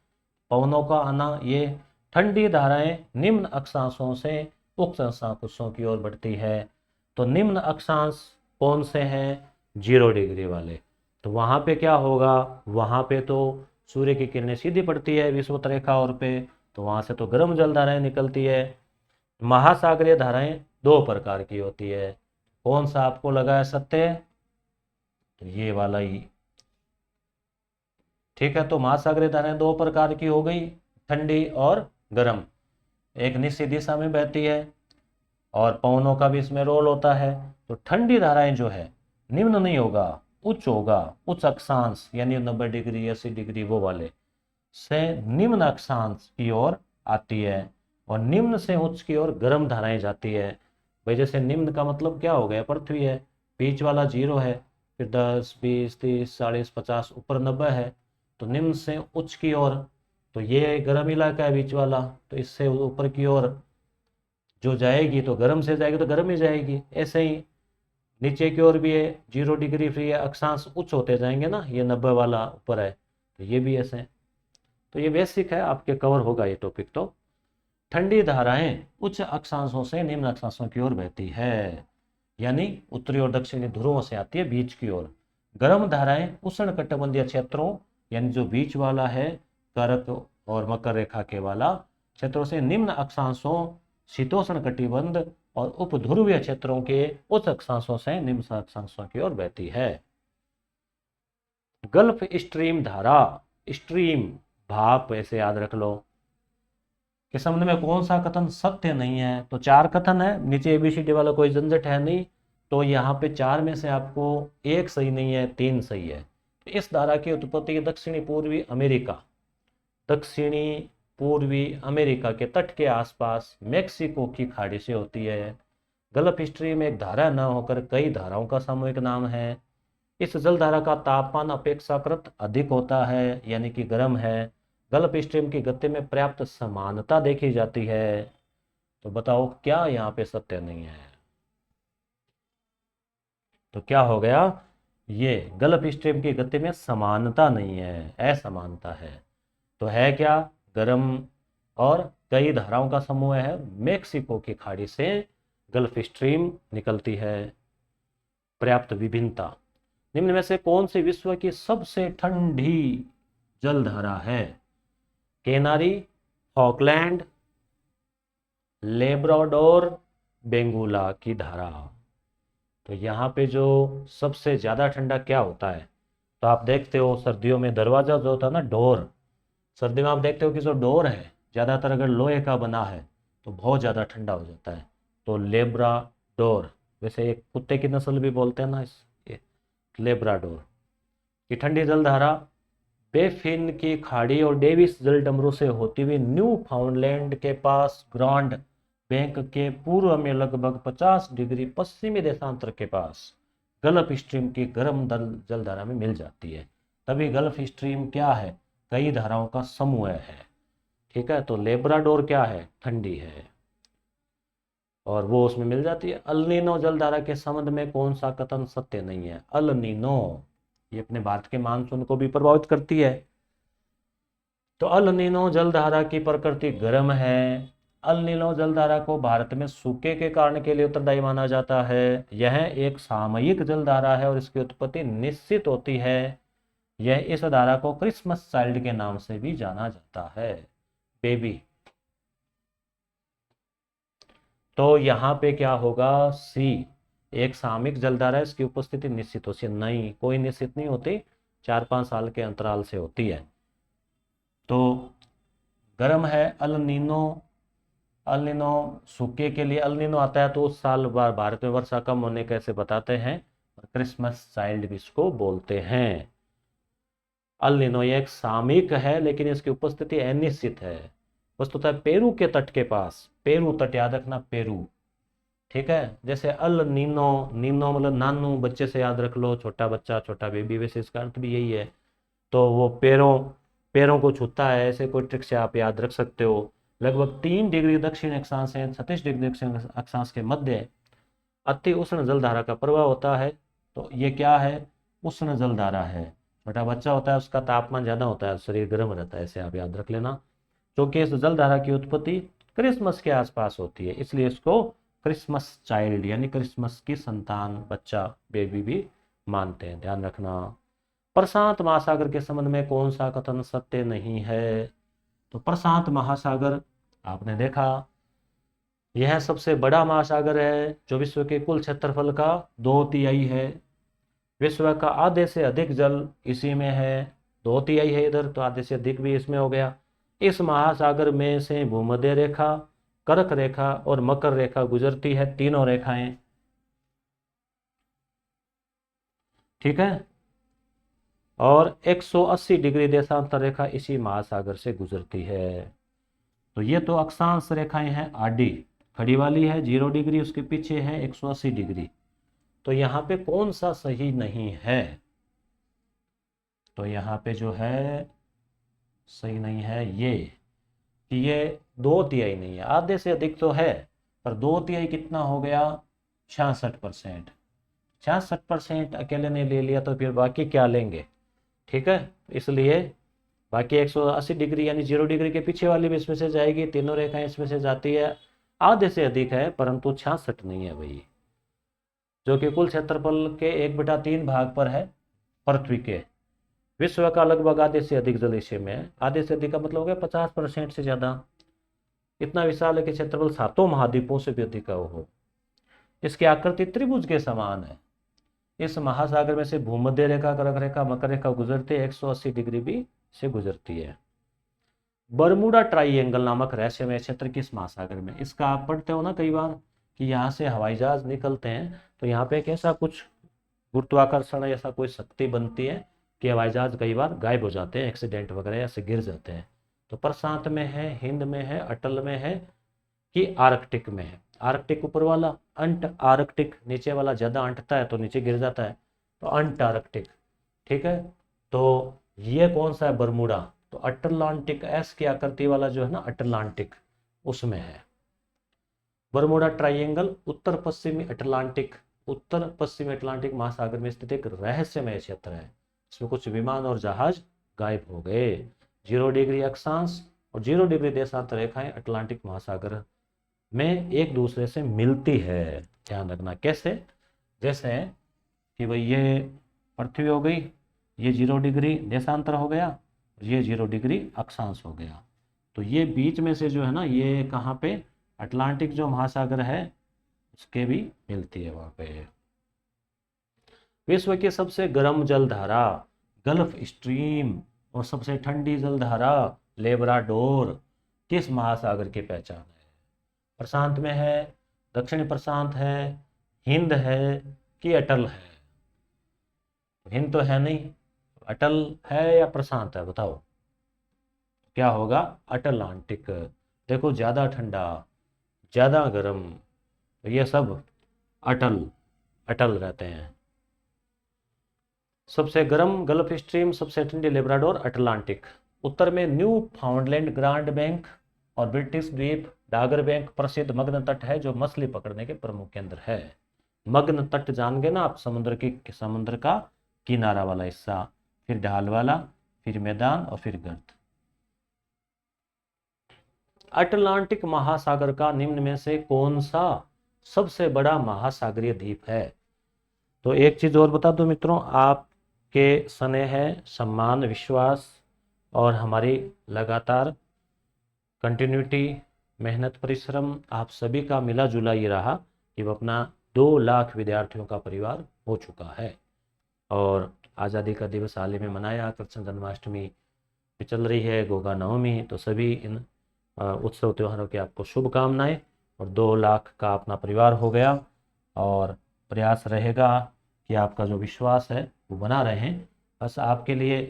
पवनों का आना, ये ठंडी धाराएं निम्न अक्षांशों से उक्त अक्षांशों की ओर बढ़ती है। तो निम्न अक्षांश कौन से हैं? 0 डिग्री वाले। तो वहाँ पे क्या होगा? वहाँ पे तो सूर्य की किरणें सीधी पड़ती है विषुवत रेखा ओर पे, तो वहाँ से तो गर्म जल धाराएं निकलती है। महासागरीय धाराएं 2 प्रकार की होती है। कौन सा आपको लगा है सत्य? तो ये वाला ही। ठीक है, तो महासागरीय धाराएं दो प्रकार की हो गई, ठंडी और गर्म। एक निश्चित दिशा में बहती है और पवनों का भी इसमें रोल होता है। तो ठंडी धाराएं जो है निम्न नहीं होगा, उच्च होगा, उच्च अक्षांश यानी 90 डिग्री 80 डिग्री वो वाले से निम्न अक्षांश की ओर आती है, और निम्न से उच्च की ओर गर्म धाराएं जाती है। भाई जैसे निम्न का मतलब क्या हो गया, पृथ्वी है, बीच वाला 0 है, फिर 10 20 30 40 50 ऊपर 90 है, तो निम्न से उच्च की ओर, तो ये गर्म इलाका है बीच वाला, तो इससे ऊपर की ओर जो जाएगी तो गर्म से जाएगी तो गर्म ही जाएगी। ऐसे ही नीचे की ओर भी है, 0 डिग्री फ्री है, अक्षांश उच्च होते जाएंगे ना, ये 90 वाला ऊपर है, तो ये भी ऐसे। तो ये बेसिक है, आपके कवर होगा ये टॉपिक। तो ठंडी धाराएं उच्च अक्षांशों से निम्न अक्षांशों की ओर बहती है, यानी उत्तरी और दक्षिणी ध्रुवों से आती है बीच की ओर। गर्म धाराएं उष्णकटिबंधीय क्षेत्रों यानी जो बीच वाला है, कर्क और मकर रेखा के वाला क्षेत्रों से निम्न अक्षांशों शीतोष्ण कटिबंध और उपध्रुवीय क्षेत्रों के उच्च अक्षांशों से निम्न अक्षांशों की ओर बहती है। गल्फ स्ट्रीम धारा, स्ट्रीम भाप ऐसे याद रख लो। के संबंध में कौन सा कथन सत्य नहीं है, तो 4 कथन है, नीचे एबीसीडी वाला कोई झंझट है नहीं, तो यहाँ पे 4 में से आपको 1 सही नहीं है, 3 सही है। तो इस धारा की उत्पत्ति दक्षिणी पूर्वी अमेरिका के तट के आसपास मेक्सिको की खाड़ी से होती है। गल्फ स्ट्रीम एक धारा न होकर कई धाराओं का सामूहिक नाम है। इस जलधारा का तापमान अपेक्षाकृत अधिक होता है, यानी कि गर्म है। गल्फ स्ट्रीम की गति में पर्याप्त समानता देखी जाती है। तो बताओ क्या यहाँ पे सत्य नहीं है, तो क्या हो गया, ये गल्फ स्ट्रीम की गति में समानता नहीं है, असमानता है। तो है क्या, गर्म और कई धाराओं का समूह है। मेक्सिको की खाड़ी से गल्फ स्ट्रीम निकलती है। पर्याप्त विभिन्नता, निम्न में से कौन सी विश्व की सबसे ठंडी जलधारा है? केनारी, फॉकलैंड, लेब्राडोर, बेंगुला की धारा। तो यहाँ पे जो सबसे ज़्यादा ठंडा क्या होता है, तो आप देखते हो सर्दियों में दरवाज़ा जो होता है ना, डोर, सर्दी में आप देखते हो कि जो डोर है ज़्यादातर अगर लोहे का बना है तो बहुत ज़्यादा ठंडा हो जाता है। तो लेब्राडोर, वैसे एक कुत्ते की नस्ल भी बोलते हैं ना इस लेब्राडोर की ठंडी जलधारा बेफिन की खाड़ी और डेविस जल डमरू से होती हुई न्यू फाउंडलैंड के पास ग्रांड बैंक के पूर्व में लगभग 50 डिग्री पश्चिमी देशांतर के पास गल्फ स्ट्रीम की गर्म जलधारा में मिल जाती है। तभी गल्फ स्ट्रीम क्या है, कई धाराओं का समूह है। ठीक है, तो लेब्राडोर क्या है, ठंडी है और वो उसमें मिल जाती है। अल नीनो जलधारा के संबंध में कौन सा कथन सत्य नहीं है? अल नीनो ये अपने भारत के मानसून को भी प्रभावित करती है। तो अल नीनो जलधारा की प्रकृति गर्म है। अल नीनो जलधारा को भारत में सूखे के कारण के लिए उत्तरदायी माना जाता है। यह एक सामयिक जलधारा है और इसकी उत्पत्ति निश्चित होती है। यह इस धारा को क्रिसमस चाइल्ड के नाम से भी जाना जाता है, बेबी। तो यहाँ पे क्या होगा, सी, एक सामयिक जलधारा है, इसकी उपस्थिति निश्चित होती है। नहीं, कोई निश्चित नहीं होती, 4-5 साल के अंतराल से होती है। तो गर्म है अल नीनो। अल नीनो सूखे के लिए अल नीनो आता है तो उस साल भारत में वर्षा कम होने कैसे बताते हैं, क्रिसमस चाइल्ड भी इसको बोलते हैं। अल नीनो ये एक सामयिक है लेकिन इसकी उपस्थिति अनिश्चित है। वस्तुतः पेरू के तट के पास, पेरू तट याद रखना, पेरू। ठीक है, जैसे अल नीनो, नीनो मतलब नानू, बच्चे से याद रख लो, छोटा बच्चा, छोटा बेबी, वैसे इसका अर्थ भी यही है। तो वो पैरों पैरों को छूता है, ऐसे कोई ट्रिक से आप याद रख सकते हो। लगभग 3 डिग्री दक्षिण अक्षांश से 36 डिग्री दक्षिण अक्षांश के मध्य अति उष्ण जलधारा का प्रवाह होता है। तो ये क्या है, उष्ण जलधारा है। छोटा बच्चा होता है उसका तापमान ज़्यादा होता है, शरीर गर्म रहता है, ऐसे आप याद रख लेना। क्योंकि इस जलधारा की उत्पत्ति क्रिसमस के आसपास होती है, इसलिए इसको क्रिसमस चाइल्ड यानी क्रिसमस की संतान, बच्चा, बेबी भी मानते हैं, ध्यान रखना। प्रशांत महासागर के संबंध में कौन सा कथन सत्य नहीं है? तो प्रशांत महासागर आपने देखा यह सबसे बड़ा महासागर है जो विश्व के कुल क्षेत्रफल का 2/3 है। विश्व का आधे से अधिक जल इसी में है, 2/3 है इधर, तो आधे से अधिक भी इसमें हो गया। इस महासागर में से भूमध्य रेखा, कर्क रेखा और मकर रेखा गुजरती है, तीनों रेखाएं, ठीक है। और 180 डिग्री देशांतर रेखा इसी महासागर से गुजरती है। तो ये तो अक्षांश रेखाएं हैं। आडी खड़ी वाली है 0 डिग्री, उसके पीछे है 180 डिग्री। तो यहाँ पे कौन सा सही नहीं है? तो यहाँ पे जो है सही नहीं है ये, कि ये 2/3 नहीं है, आधे से अधिक तो है, पर 2/3 कितना हो गया? 66%। 66% अकेले ने ले लिया, तो फिर बाकी क्या लेंगे? ठीक है, इसलिए बाकी 180 डिग्री यानी 0 डिग्री के पीछे वाली भी इसमें से जाएगी, तीनों रेखाएं इसमें से जाती है। आधे से अधिक है परंतु 66 नहीं है भाई, जो कि कुल क्षेत्रफल के 1/3 भाग पर है पृथ्वी के। विश्व का लगभग आधे से अधिक जल इसी में है। आधे से अधिक का मतलब हो गया 50% से ज़्यादा। इतना विशाल है कि क्षेत्रफल 7 महाद्वीपों से भी अधिक का हो। इसकी आकृति त्रिभुज के समान है। इस महासागर में से भूमध्य रेखा, कर्क रेखा, मकर रेखा गुजरती है, 180 डिग्री भी से गुजरती है। बरमूडा ट्राइएंगल नामक रहस्यमय क्षेत्र किस महासागर में? इसका आप पढ़ते हो ना कई बार, कि यहाँ से हवाई जहाज निकलते हैं तो यहाँ पे एक ऐसा कुछ गुरुत्वाकर्षण ऐसा कोई शक्ति बनती है कि हवाई जहाज कई बार गायब हो जाते हैं, एक्सीडेंट वगैरह ऐसे गिर जाते हैं। तो प्रशांत में है, हिंद में है, अटल में है, कि आर्कटिक में है? आर्कटिक ऊपर वाला, अंट आर्कटिक नीचे वाला, ज़्यादा अंटता है तो नीचे गिर जाता है, तो अंटार्कटिक, ठीक है। तो ये कौन सा है? बरमूडा। तो अटलांटिक, एस की आकृति वाला जो है ना अटलांटिक, उसमें है। बरमूडा ट्राइएंगल उत्तर पश्चिमी अटलांटिक महासागर में स्थित एक रहस्यमय क्षेत्र है। इसमें कुछ विमान और जहाज गायब हो गए। 0 डिग्री अक्षांश और 0 डिग्री देशांतर रेखाएं अटलांटिक महासागर में एक दूसरे से मिलती है। ध्यान रखना कैसे? जैसे कि भाई ये पृथ्वी हो गई, ये 0 डिग्री देशांतर हो गया, ये 0 डिग्री अक्षांश हो गया, तो ये बीच में से जो है ना, ये कहाँ पे? अटलांटिक जो महासागर है उसके भी मिलती है वहाँ पे। विश्व की सबसे गर्म जलधारा गल्फ स्ट्रीम और सबसे ठंडी जलधारा लेब्राडोर किस महासागर की पहचान है? प्रशांत में है, दक्षिणी प्रशांत है, हिंद है, कि अटल है? हिंद तो है नहीं, अटल है या प्रशांत है? बताओ क्या होगा? अटलांटिक। देखो ज़्यादा ठंडा, ज़्यादा गर्म, ये सब अटल अटल रहते हैं। सबसे गर्म गल्फ स्ट्रीम, सबसे ठंडी लेब्राडोर, अटलांटिक। उत्तर में न्यू फाउंडलैंड, ग्रांड बैंक और ब्रिटिश द्वीप डागर बैंक प्रसिद्ध मग्न तट है, जो मछली पकड़ने के प्रमुख केंद्र है। मग्न तट जान गए ना आप? समुद्र का किनारा वाला हिस्सा, फिर ढाल वाला, फिर मैदान और फिर गर्त। अटलांटिक महासागर का निम्न में से कौन सा सबसे बड़ा महासागरीय द्वीप है? तो एक चीज और बता दूं मित्रों, आपके स्नेह है, सम्मान, विश्वास और हमारी लगातार कंटिन्यूटी, मेहनत, परिश्रम, आप सभी का मिला जुला ये रहा कि वो अपना 2 लाख विद्यार्थियों का परिवार हो चुका है। और आज़ादी का दिवस हाल ही में मनाया, कृष्ण जन्माष्टमी भी चल रही है, गोगा नवमी, तो सभी इन उत्सव त्योहारों की आपको शुभकामनाएं। और 2 लाख का अपना परिवार हो गया, और प्रयास रहेगा कि आपका जो विश्वास है वो बना रहे। बस आपके लिए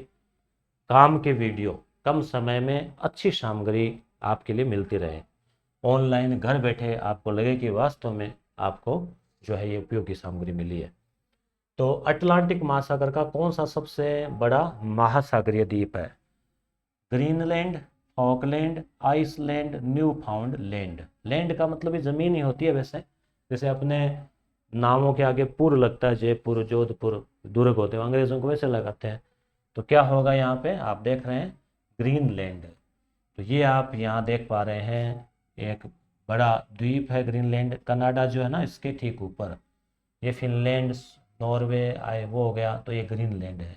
काम के वीडियो कम समय में अच्छी सामग्री आपके लिए मिलती रहे। ऑनलाइन घर बैठे आपको लगे कि वास्तव में आपको जो है ये उपयोगी सामग्री मिली है। तो अटलांटिक महासागर का कौन सा सबसे बड़ा महासागरीय द्वीप है? Greenland, Auckland, Iceland, Newfoundland. Land का मतलब ही ज़मीन ही होती है वैसे, जैसे अपने नामों के आगे पुर लगता है, जयपुर, जोधपुर, दुर्ग होते हैं, अंग्रेज़ों को वैसे लगाते हैं। तो क्या होगा यहाँ पे? आप देख रहे हैं ग्रीनलैंड। तो ये आप यहाँ देख पा रहे हैं, एक बड़ा द्वीप है ग्रीनलैंड। कनाडा जो है ना इसके ठीक ऊपर, ये फिनलैंड, नॉर्वे आए वो हो गया, तो ये ग्रीनलैंड है।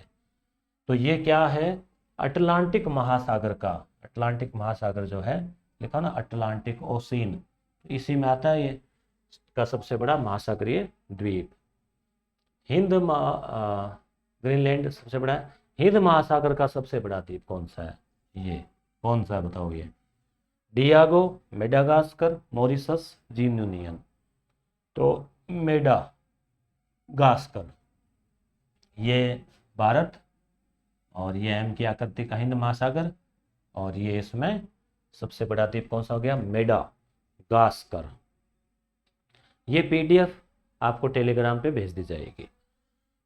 तो ये क्या है? अटलांटिक महासागर का, अटलांटिक महासागर जो है लिखा ना अटलांटिक ओशियन, इसी में आता है ये का सबसे बड़ा महासागरीय द्वीप। ग्रीनलैंड सबसे बड़ा है। हिंद महासागर का सबसे बड़ा द्वीप कौन सा है? ये कौन सा है बताओ? ये डियागो, मेडागास्कर, मॉरिशस, यूनियन। तो मेडागास्कर ये भारत, और ये एम की आकृति का हिंद महासागर, और ये इसमें सबसे बड़ा द्वीप कौन सा हो गया? मेडागास्कर। ये पीडीएफ आपको टेलीग्राम पे भेज दी जाएगी।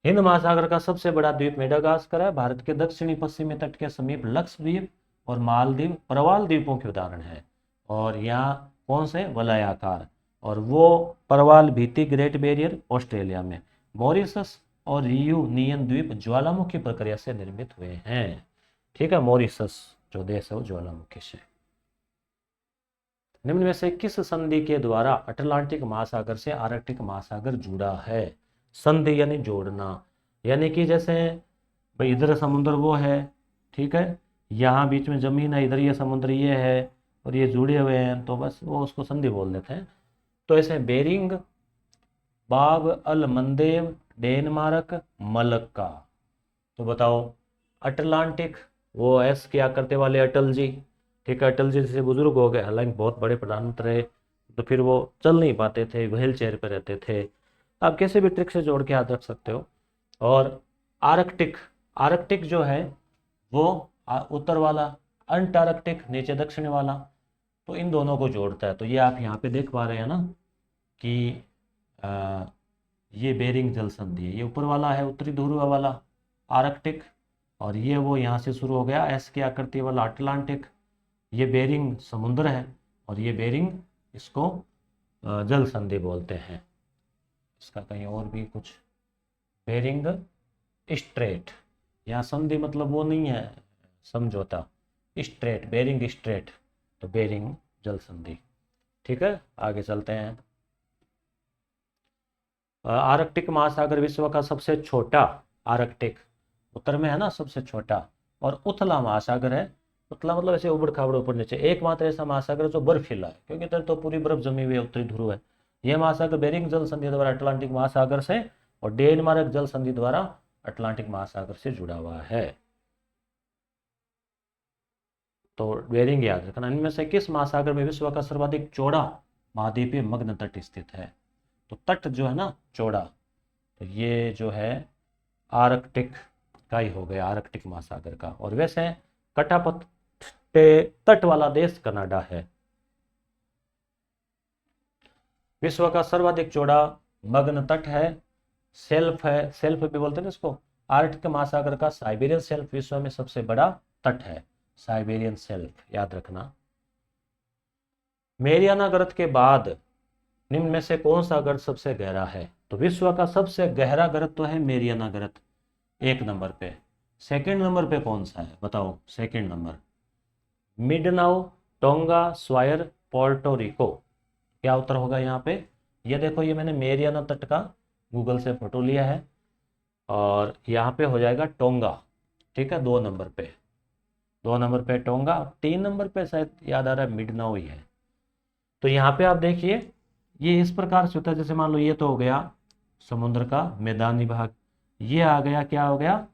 हिंद महासागर का सबसे बड़ा द्वीप मेडागास्कर है। भारत के दक्षिणी पश्चिमी तट के समीप लक्षद्वीप और मालदीव प्रवाल द्वीपों के उदाहरण है। और यहाँ कौन से? वलयाकार। और वो प्रवाल भीति ग्रेट बैरियर ऑस्ट्रेलिया में। मॉरिशस और रियूनियन द्वीप ज्वालामुखी प्रक्रिया से निर्मित हुए हैं। ठीक है, मॉरिशस जो देश है वो ज्वालामुखी से। निम्न में से किस संधि के द्वारा अटलांटिक महासागर से आर्कटिक महासागर जुड़ा है? संधि यानी जोड़ना, यानी कि जैसे भाई इधर समुद्र वो है, ठीक है, यहाँ बीच में जमीन है, इधर ये समुद्र ये है, और ये जुड़े हुए हैं, तो बस वो उसको संधि बोल देते हैं। तो ऐसे बेरिंग, बाब अल मंदेव, डेनमार्क, मलक्का। तो बताओ अटलांटिक, वो एस क्या करते वाले अटल जी, ठीक है, अटल जी से बुजुर्ग हो गए, हालांकि बहुत बड़े प्रधानमंत्री रहे, तो फिर वो चल नहीं पाते थे, व्हील चेयर पर रहते थे। आप कैसे भी ट्रिक से जोड़ के याद रख सकते हो। और आर्कटिक, आर्कटिक जो है वो उत्तर वाला, अंटार्कटिक नीचे दक्षिण वाला, तो इन दोनों को जोड़ता है। तो ये आप यहाँ पे देख पा रहे हैं ना कि ये बेरिंग जल संधि है, ये ऊपर वाला है उत्तरी ध्रुव वाला आर्कटिक, और ये वो यहाँ से शुरू हो गया एस की आकृति वाला अटलांटिक। ये बेरिंग समुद्र है, और ये बेरिंग, इसको जल संधि बोलते हैं। इसका कहीं और भी कुछ, बेरिंग स्ट्रेट, यहाँ संधि मतलब वो नहीं है समझौता, स्ट्रेट, बेरिंग स्ट्रेट, तो बेरिंग जल संधि। ठीक है, आगे चलते हैं। आर्कटिक महासागर विश्व का सबसे छोटा, आर्कटिक उत्तर में है ना सबसे छोटा, और उथला महासागर है। उथला मतलब ऐसे उबड़ खाबड़ ऊपर नीचे, एकमात्र ऐसा महासागर जो बर्फीला है, क्योंकि इधर तो पूरी बर्फ जमी हुई है, उत्तरी ध्रुव है। यह महासागर बेरिंग जल संधि द्वारा अटलांटिक महासागर से और डेनमार्क जल संधि द्वारा अटलांटिक महासागर से जुड़ा हुआ है। तो बेरिंग याद रखना। इनमें से किस महासागर में विश्व का सर्वाधिक चौड़ा महाद्वीपीय मग्न तट स्थित है? तो तट जो है ना चौड़ा, तो ये जो है आर्कटिक का ही हो गया, आर्कटिक महासागर का। और वैसे कटापट तट वाला देश कनाडा है। विश्व का सर्वाधिक चौड़ा मग्न तट है, शेल्फ है, शेल्फ भी बोलते हैं इसको। आर्कटिक महासागर का साइबेरियन शेल्फ विश्व में सबसे बड़ा तट है, साइबेरियन शेल्फ याद रखना। मेरियाना गर्त के बाद निम्न में से कौन सा गर्त सबसे गहरा है? तो विश्व का सबसे गहरा गर्त तो है मेरियाना गर्त, एक नंबर पे। सेकंड नंबर पे कौन सा है बताओ? सेकंड नंबर मिडनाओ, टोंगा, स्वायर, पोर्टो रिको। क्या उत्तर होगा यहाँ पे? ये देखो, ये मैंने मेरियाना तट का गूगल से फोटो लिया है, और यहाँ पे हो जाएगा टोंगा। ठीक है, 2 नंबर पे, 2 नंबर पे टोंगा, 3 नंबर पे शायद याद आ रहा है मिडनाओ ही है। तो यहाँ पे आप देखिए, ये इस प्रकार से होता है, जैसे मान लो ये तो हो गया समुद्र का मैदानी भाग, ये आ गया, क्या हो गया?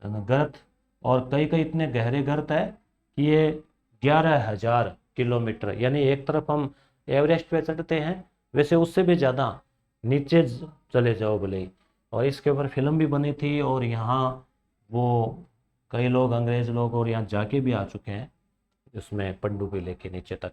गर्त। और कई कई इतने गहरे गर्त है कि ये 11,000 किलोमीटर, यानी एक तरफ हम एवरेस्ट पे चढ़ते हैं, वैसे उससे भी ज़्यादा नीचे चले जाओ भले ही। और इसके ऊपर फिल्म भी बनी थी, और यहाँ वो कई लोग, अंग्रेज लोग, और यहाँ जाके भी आ चुके हैं इसमें पनडुब्बी लेके नीचे तक।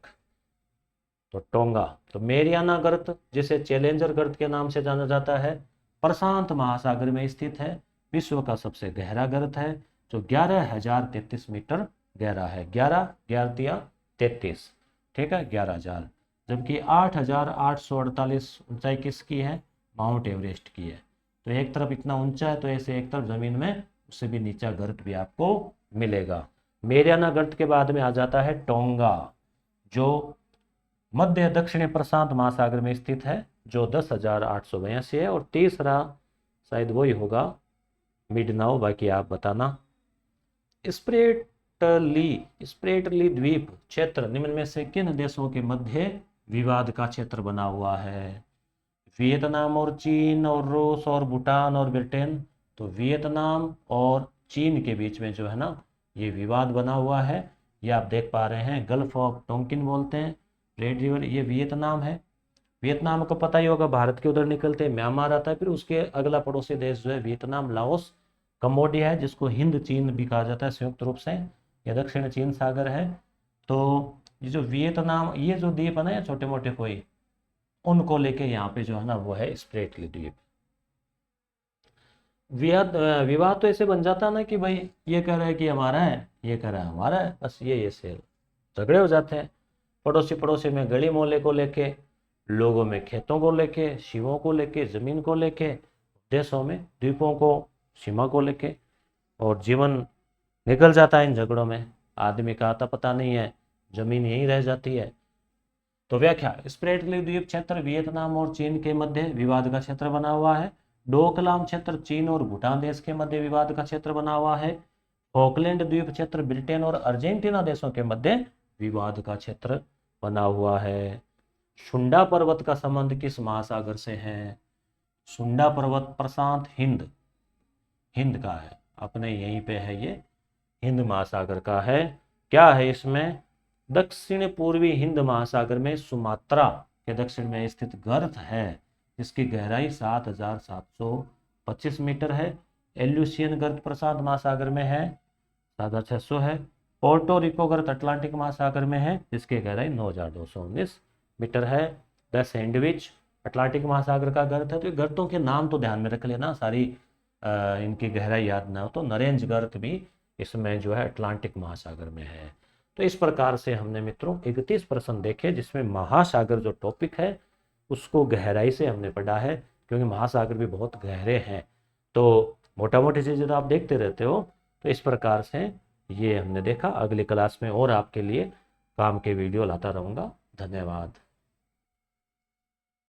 तो टोंगा, तो मेरियाना गर्त जिसे चैलेंजर गर्त के नाम से जाना जाता है, प्रशांत महासागर में स्थित है, विश्व का सबसे गहरा गर्त है, जो 11,033 मीटर गहरा है। 11 11 33, ठीक है, 11,000। जबकि 8,848 ऊंचाई किसकी है? माउंट एवरेस्ट की है। तो एक तरफ इतना ऊंचा है, तो ऐसे एक तरफ जमीन में उससे भी नीचा गर्त भी आपको मिलेगा। मेरियाना गर्त के बाद में आ जाता है टोंगा, जो मध्य दक्षिणी प्रशांत महासागर में स्थित है, जो 10,882 है। और तीसरा शायद वही होगा मिडनाओ, बाकी आप बताना। स्प्रेटली द्वीप क्षेत्र निम्न में से किन देशों के मध्य विवाद का क्षेत्र बना हुआ है? वियतनाम और चीन और रूस और भूटान और ब्रिटेन, तो वियतनाम और चीन के बीच में जो है ना ये विवाद बना हुआ है। ये आप देख पा रहे हैं, गल्फ ऑफ टोंकिन बोलते हैं, रेड रिवर, ये वियतनाम है। वियतनाम को पता ही होगा, भारत के उधर निकलते म्यांमार आता है, फिर उसके अगला पड़ोसी देश जो है वियतनाम, लाओस, कंबोडिया है, जिसको हिंद चीन भी कहा जाता है संयुक्त रूप से, यह दक्षिण चीन सागर है। तो ये जो वियतनाम, ये जो द्वीप है ना, ये छोटे मोटे कोई, उनको लेके यहाँ पे जो है ना वो है स्प्रेटली द्वीप। विवाद विवाद तो ऐसे बन जाता ना कि भाई ये कह रहा है कि हमारा है, ये कह रहा है हमारा है, बस ये से झगड़े हो जाते हैं। पड़ोसी पड़ोसी में गली मोहल्ले को लेके, लोगों में खेतों को लेके, शिवों को लेके, जमीन को लेके, देशों में द्वीपों को, सीमा को लेके, और जीवन निकल जाता है इन झगड़ों में। आदमी का आता पता नहीं है, जमीन यहीं रह जाती है। तो व्याख्या, स्प्रेटली द्वीप क्षेत्र वियतनाम और चीन के मध्य विवाद का क्षेत्र बना हुआ है। डोकलाम क्षेत्र चीन और भूटान देश के मध्य विवाद का क्षेत्र बना हुआ है। फॉकलैंड द्वीप क्षेत्र ब्रिटेन और अर्जेंटीना देशों के मध्य विवाद का क्षेत्र बना हुआ है। शुंडा पर्वत का संबंध किस महासागर से है? शुंडा पर्वत प्रशांत हिंद, हिंद का है, अपने यहीं पे है, ये हिंद महासागर का है। क्या है इसमें? दक्षिण पूर्वी हिंद महासागर में सुमात्रा के दक्षिण में स्थित गर्त है, जिसकी गहराई 7,725 मीटर है। एल्यूसियन गर्त प्रशांत महासागर में है, 7,600 है। पोर्टो रिको गर्त अटलांटिक महासागर में है, जिसकी गहराई 9,219 मीटर है। द सैंडविच अटलांटिक महासागर का गर्त है। तो गर्तों के नाम तो ध्यान में रख लेना, सारी इनकी गहराई याद ना हो तो। नरेंज गर्त भी इसमें जो है अटलांटिक महासागर में है। तो इस प्रकार से हमने मित्रों 31 प्रश्न देखे, जिसमें महासागर जो टॉपिक है उसको गहराई से हमने पढ़ा है, क्योंकि महासागर भी बहुत गहरे हैं। तो मोटा मोटी चीज़ें तो आप देखते रहते हो। तो इस प्रकार से ये हमने देखा। अगली क्लास में और आपके लिए काम के वीडियो लाता रहूँगा। धन्यवाद।